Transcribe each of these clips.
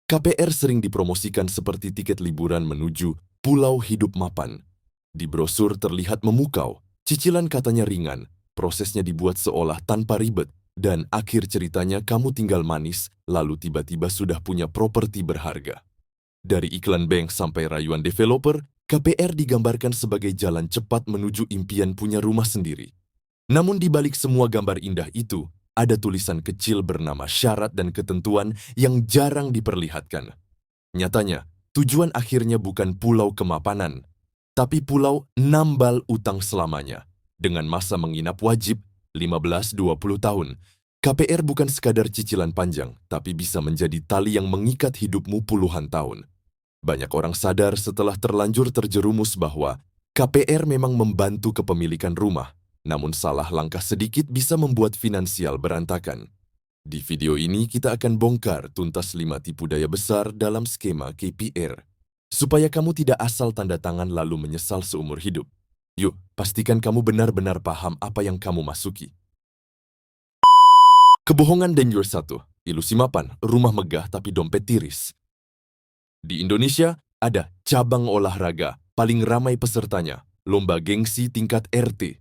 KPR sering dipromosikan seperti tiket liburan menuju Pulau Hidup Mapan. Di brosur terlihat memukau, cicilan katanya ringan, prosesnya dibuat seolah tanpa ribet, dan akhir ceritanya kamu tinggal manis, lalu tiba-tiba sudah punya properti berharga. Dari iklan bank sampai rayuan developer, KPR digambarkan sebagai jalan cepat menuju impian punya rumah sendiri. Namun di balik semua gambar indah itu, ada tulisan kecil bernama syarat dan ketentuan yang jarang diperlihatkan. Nyatanya, tujuan akhirnya bukan pulau kemapanan, tapi pulau nambal utang selamanya. Dengan masa menginap wajib 15-20 tahun, KPR bukan sekadar cicilan panjang, tapi bisa menjadi tali yang mengikat hidupmu puluhan tahun. Banyak orang sadar setelah terlanjur terjerumus bahwa KPR memang membantu kepemilikan rumah, namun salah langkah sedikit bisa membuat finansial berantakan. Di video ini kita akan bongkar tuntas 5 tipu daya besar dalam skema KPR, supaya kamu tidak asal tanda tangan lalu menyesal seumur hidup. Yuk, pastikan kamu benar-benar paham apa yang kamu masuki. Kebohongan danger 1, ilusi mapan, rumah megah tapi dompet tiris. Di Indonesia, ada cabang olahraga, paling ramai pesertanya, lomba gengsi tingkat RT.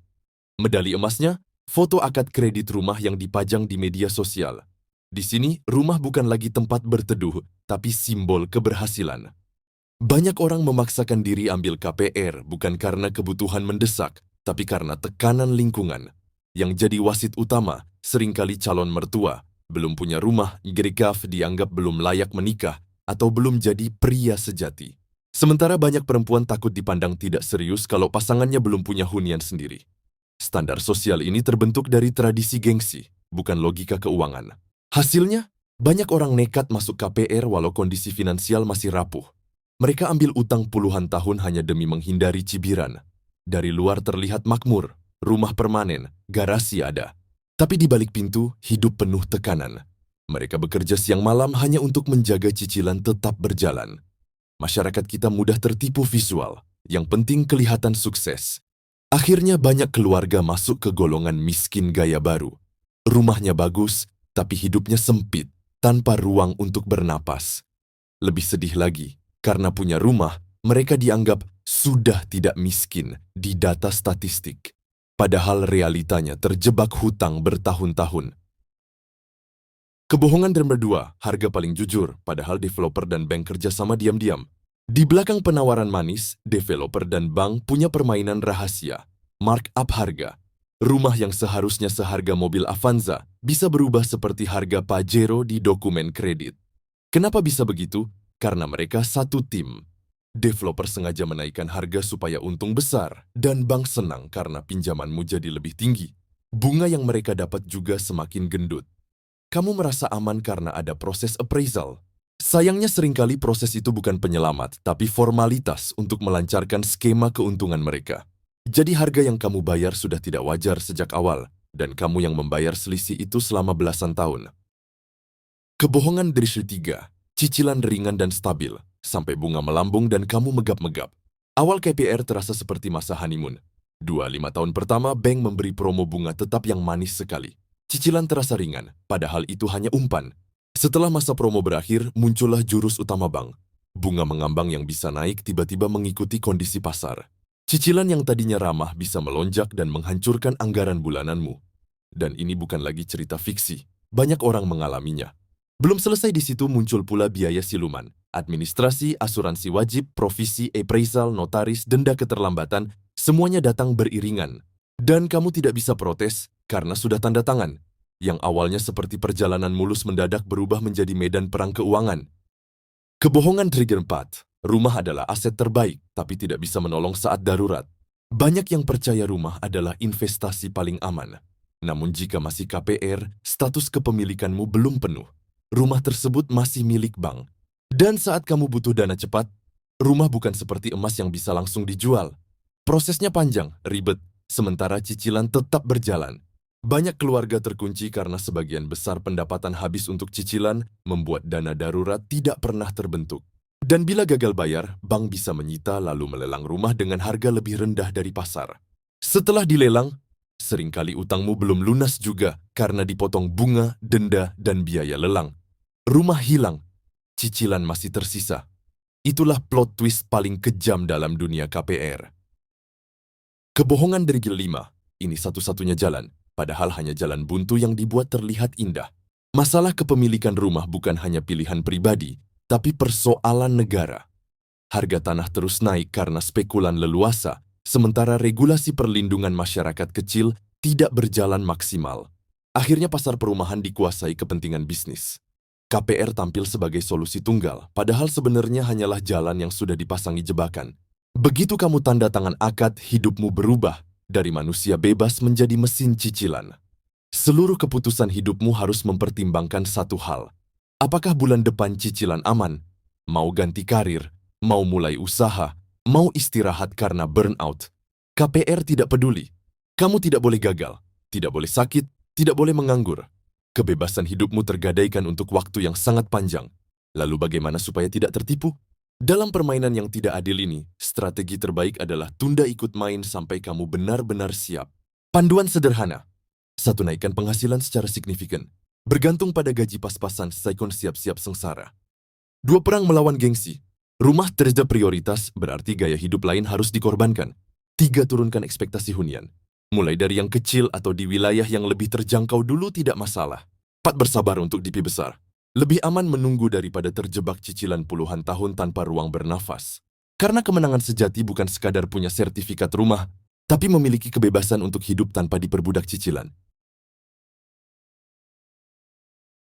Medali emasnya, foto akad kredit rumah yang dipajang di media sosial. Di sini, rumah bukan lagi tempat berteduh, tapi simbol keberhasilan. Banyak orang memaksakan diri ambil KPR bukan karena kebutuhan mendesak, tapi karena tekanan lingkungan. Yang jadi wasit utama, seringkali calon mertua, belum punya rumah, gerikaf dianggap belum layak menikah, atau belum jadi pria sejati. Sementara banyak perempuan takut dipandang tidak serius kalau pasangannya belum punya hunian sendiri. Standar sosial ini terbentuk dari tradisi gengsi, bukan logika keuangan. Hasilnya, banyak orang nekat masuk KPR walau kondisi finansial masih rapuh. Mereka ambil utang puluhan tahun hanya demi menghindari cibiran. Dari luar terlihat makmur, rumah permanen, garasi ada. Tapi di balik pintu, hidup penuh tekanan. Mereka bekerja siang malam hanya untuk menjaga cicilan tetap berjalan. Masyarakat kita mudah tertipu visual, yang penting kelihatan sukses. Akhirnya banyak keluarga masuk ke golongan miskin gaya baru. Rumahnya bagus, tapi hidupnya sempit, tanpa ruang untuk bernapas. Lebih sedih lagi, karena punya rumah, mereka dianggap sudah tidak miskin di data statistik. Padahal realitanya terjebak hutang bertahun-tahun. Kebohongan nomor 2, harga paling jujur, padahal developer dan bank kerjasama diam-diam. Di belakang penawaran manis, developer dan bank punya permainan rahasia, markup harga. Rumah yang seharusnya seharga mobil Avanza bisa berubah seperti harga Pajero di dokumen kredit. Kenapa bisa begitu? Karena mereka satu tim. Developer sengaja menaikkan harga supaya untung besar, dan bank senang karena pinjamanmu jadi lebih tinggi. Bunga yang mereka dapat juga semakin gendut. Kamu merasa aman karena ada proses appraisal. Sayangnya seringkali proses itu bukan penyelamat, tapi formalitas untuk melancarkan skema keuntungan mereka. Jadi harga yang kamu bayar sudah tidak wajar sejak awal, dan kamu yang membayar selisih itu selama belasan tahun. Kebohongan dari 3, cicilan ringan dan stabil, sampai bunga melambung dan kamu megap-megap. Awal KPR terasa seperti masa honeymoon. 2-5 tahun pertama, bank memberi promo bunga tetap yang manis sekali. Cicilan terasa ringan, padahal itu hanya umpan. Setelah masa promo berakhir, muncullah jurus utama bank. Bunga mengambang yang bisa naik tiba-tiba mengikuti kondisi pasar. Cicilan yang tadinya ramah bisa melonjak dan menghancurkan anggaran bulananmu. Dan ini bukan lagi cerita fiksi, banyak orang mengalaminya. Belum selesai di situ muncul pula biaya siluman, administrasi, asuransi wajib, provisi, appraisal, notaris, denda keterlambatan, semuanya datang beriringan. Dan kamu tidak bisa protes karena sudah tanda tangan. Yang awalnya seperti perjalanan mulus mendadak berubah menjadi medan perang keuangan. Kebohongan trigger 4. Rumah adalah aset terbaik, tapi tidak bisa menolong saat darurat. Banyak yang percaya rumah adalah investasi paling aman. Namun jika masih KPR, status kepemilikanmu belum penuh. Rumah tersebut masih milik bank. Dan saat kamu butuh dana cepat, rumah bukan seperti emas yang bisa langsung dijual. Prosesnya panjang, ribet, sementara cicilan tetap berjalan. Banyak keluarga terkunci karena sebagian besar pendapatan habis untuk cicilan, membuat dana darurat tidak pernah terbentuk. Dan bila gagal bayar, bank bisa menyita lalu melelang rumah dengan harga lebih rendah dari pasar. Setelah dilelang, seringkali utangmu belum lunas juga karena dipotong bunga, denda, dan biaya lelang. Rumah hilang, cicilan masih tersisa. Itulah plot twist paling kejam dalam dunia KPR. Kebohongan dari Gil 5, ini satu-satunya jalan, padahal hanya jalan buntu yang dibuat terlihat indah. Masalah kepemilikan rumah bukan hanya pilihan pribadi, tapi persoalan negara. Harga tanah terus naik karena spekulan leluasa, sementara regulasi perlindungan masyarakat kecil tidak berjalan maksimal. Akhirnya pasar perumahan dikuasai kepentingan bisnis. KPR tampil sebagai solusi tunggal, padahal sebenarnya hanyalah jalan yang sudah dipasangi jebakan. Begitu kamu tanda tangan akad, hidupmu berubah dari manusia bebas menjadi mesin cicilan. Seluruh keputusan hidupmu harus mempertimbangkan satu hal. Apakah bulan depan cicilan aman? Mau ganti karir? Mau mulai usaha? Mau istirahat karena burnout? KPR tidak peduli. Kamu tidak boleh gagal, tidak boleh sakit, tidak boleh menganggur. Kebebasan hidupmu tergadaikan untuk waktu yang sangat panjang. Lalu bagaimana supaya tidak tertipu? Dalam permainan yang tidak adil ini, strategi terbaik adalah tunda ikut main sampai kamu benar-benar siap. Panduan sederhana. 1. Naikkan penghasilan secara signifikan. Bergantung pada gaji pas-pasan, Saikon siap-siap sengsara. 2. Perang melawan gengsi. Rumah terjadi prioritas, berarti gaya hidup lain harus dikorbankan. 3. Turunkan ekspektasi hunian. Mulai dari yang kecil atau di wilayah yang lebih terjangkau dulu tidak masalah. 4. Bersabar untuk DP besar. Lebih aman menunggu daripada terjebak cicilan puluhan tahun tanpa ruang bernafas. Karena kemenangan sejati bukan sekadar punya sertifikat rumah, tapi memiliki kebebasan untuk hidup tanpa diperbudak cicilan.